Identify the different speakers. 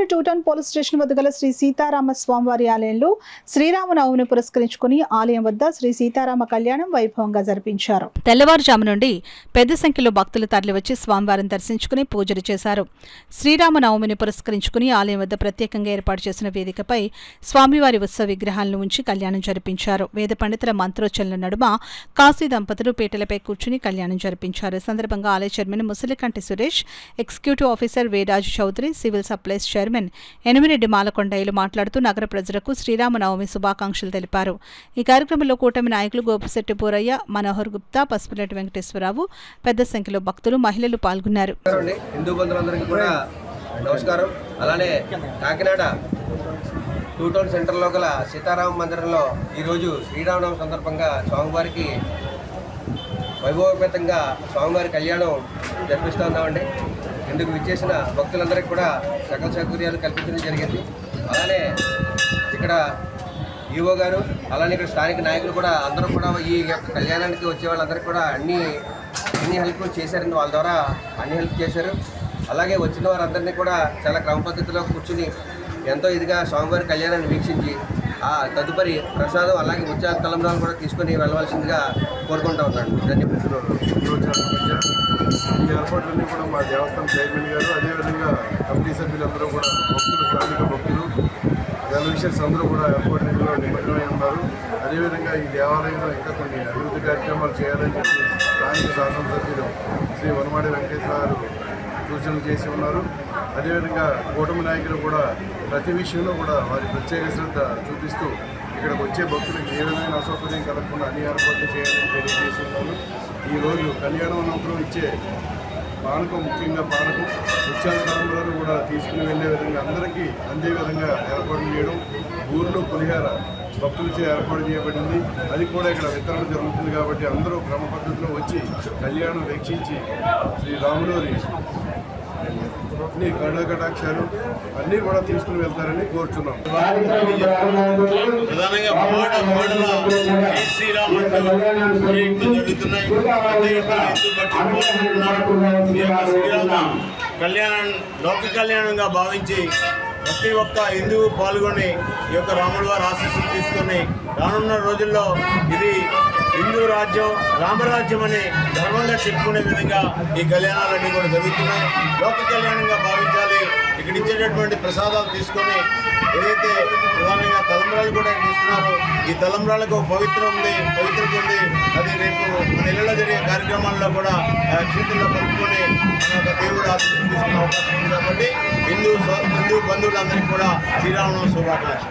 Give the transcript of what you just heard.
Speaker 1: నగరంలోని 2 town police station వద్ద గల శ్రీ సీతారామ స్వామివారి ఆలయంలో శ్రీరామనవమిని పురస్కరించుకుని ఆలయం వద్ద శ్రీ సీతారామ కళ్యాణం వైభవంగా జరిపించారు. తెల్లవారుజాము నుండి పెద్ద సంఖ్యలో భక్తులు తరలివచ్చి స్వామివారిని దర్శించుకుని పూజలు చేశారు. శ్రీరామనవమిని పురస్కరించుకుని ఆలయం వద్ద ప్రత్యేకంగా ఏర్పాటు చేసిన వేదికపై స్వామివారి ఉత్సవ విగ్రహాలను ఉంచి కళ్యాణం జరిపించారు. వేద పండితుల మంత్రోచ్చరణల నడుమ కాశీ దంపతులు పీటలపై కూర్చుని కళ్యాణం జరిపించారు. ఈ సందర్భంగా ఆలయ chairman Musalikanti Suresh, executive officer Veeraju Chowdary, civil supplies chairman Enimireddy మాలకొండయ్యలు మాట్లాడుతూ నగర ప్రజలకు శ్రీరామనవమి శుభాకాంక్షలు తెలిపారు. ఈ కార్యక్రమంలో కూటమి నాయకులు గోపిశెట్టి పూరయ్య, మనోహర్ గుప్తా, పసుపులెట్టి వెంకటేశ్వరరావు, పెద్ద సంఖ్యలో భక్తులు, మహిళలు పాల్గొన్నారు.
Speaker 2: నమస్కారం. అలానే కాకినాడ 2 టౌన్ సెంటర్లో గల సీతారామ మందిరంలో ఈరోజు శ్రీరామనవమి సందర్భంగా స్వామివారికి వైభవపేతంగా స్వామివారి కళ్యాణం జరిపిస్తున్నామండి. ఇందుకు విచ్చేసిన భక్తులందరికీ కూడా సకల సౌకర్యాలు కల్పించడం జరిగింది. అలానే ఇక్కడ ఈవో గారు, అలానే ఇక్కడ స్థానిక నాయకులు కూడా అందరూ కూడా ఈ యొక్క కళ్యాణానికి వచ్చే వాళ్ళందరికీ కూడా అన్ని హెల్ప్ చేశారండి. వాళ్ళ ద్వారా అన్ని హెల్ప్ చేశారు. అలాగే వచ్చిన వారందరినీ కూడా చాలా క్రమ పద్ధతిలో కూర్చుని ఎంతో ఇదిగా స్వామివారి కళ్యాణాన్ని వీక్షించి ఆ తదుపరి ప్రసాదం అలాగే ముత్యాల తలంబ్రాలు కూడా తీసుకొని వెళ్ళవలసిందిగా కోరుకుంటూ ఉన్నాను.
Speaker 3: ధన్యవాదాలు. ఈ ఏర్పాట్లన్నీ కూడా మా దేవస్థానం చైర్మన్ గారు, అదేవిధంగా కమిటీ సభ్యులందరూ కూడా భక్తులు, స్థానిక భక్తులు, వెల్విషర్స్ అందరూ కూడా ఏర్పాట్లలో నిమగ్నమై ఉన్నారు. అదేవిధంగా ఈ దేవాలయంలో ఇంకా కొన్ని అభివృద్ధి కార్యక్రమాలు చేయాలని చెప్పి స్థానిక శాసనసభ్యులు శ్రీ వనమాడి వెంకటేశ్వర గారు సూచనలు చేసి ఉన్నారు. అదేవిధంగా కూటమి నాయకులు కూడా ప్రతి విషయంలో కూడా వారి ప్రత్యేక శ్రద్ధ చూపిస్తూ ఇక్కడికి వచ్చే భక్తులకు ఏ విధమైన అసౌకర్యం కలగకుండా అన్ని ఏర్పాట్లు చేయాలని తెలియజేసి ఉన్నారు. ఈరోజు కళ్యాణం అనంతరం ఇచ్చే పానకం, ముఖ్యంగా పానకం, ముత్యాల తలంబ్రాలు కూడా తీసుకుని వెళ్ళే విధంగా అందరికీ అందే విధంగా ఏర్పాట్లు చేయడం, ఊరిలో పులిహార భక్తులచే ఏర్పాటు చేయబడింది. అది కూడా ఇక్కడ వితరణ జరుగుతుంది కాబట్టి అందరూ క్రమ పద్ధతిలో వచ్చి కళ్యాణం వీక్షించి శ్రీరాములోని అన్ని కటాక్షాలు అన్నీ కూడా తీసుకుని వెళ్తారని కోరుచున్నాం.
Speaker 4: కళ్యాణం లోక కళ్యాణంగా భావించి ప్రతి ఒక్క హిందువు పాల్గొని ఈ యొక్క రాముల వారి ఆశీస్సులు తీసుకొని రానున్న రోజుల్లో ఇది హిందూ రాజ్యం, రామరాజ్యం అని గర్వంగా చెప్పుకునే విధంగా ఈ కళ్యాణాలన్నీ కూడా జరుగుతున్నాయి. లోక కళ్యాణంగా భావించాలి. ఇక్కడ ఇచ్చేటటువంటి ప్రసాదాలు తీసుకొని ఏదైతే ప్రధానంగా తలంబ్రాలు కూడా ఇస్తున్నారో ఈ తలంబ్రాలకు పవిత్రత ఉంది. అది రేపు మన ఇళ్లలో జరిగే కార్యక్రమాల్లో కూడా క్షేత్రంలో కలుపుకొని మన యొక్క దేవుడు ఆశీస్సులు తీసుకునే అవకాశం ఉంది. కాబట్టి హిందూ బంధువులందరికీ కూడా శ్రీరామనవమి శుభాకాంక్షలు.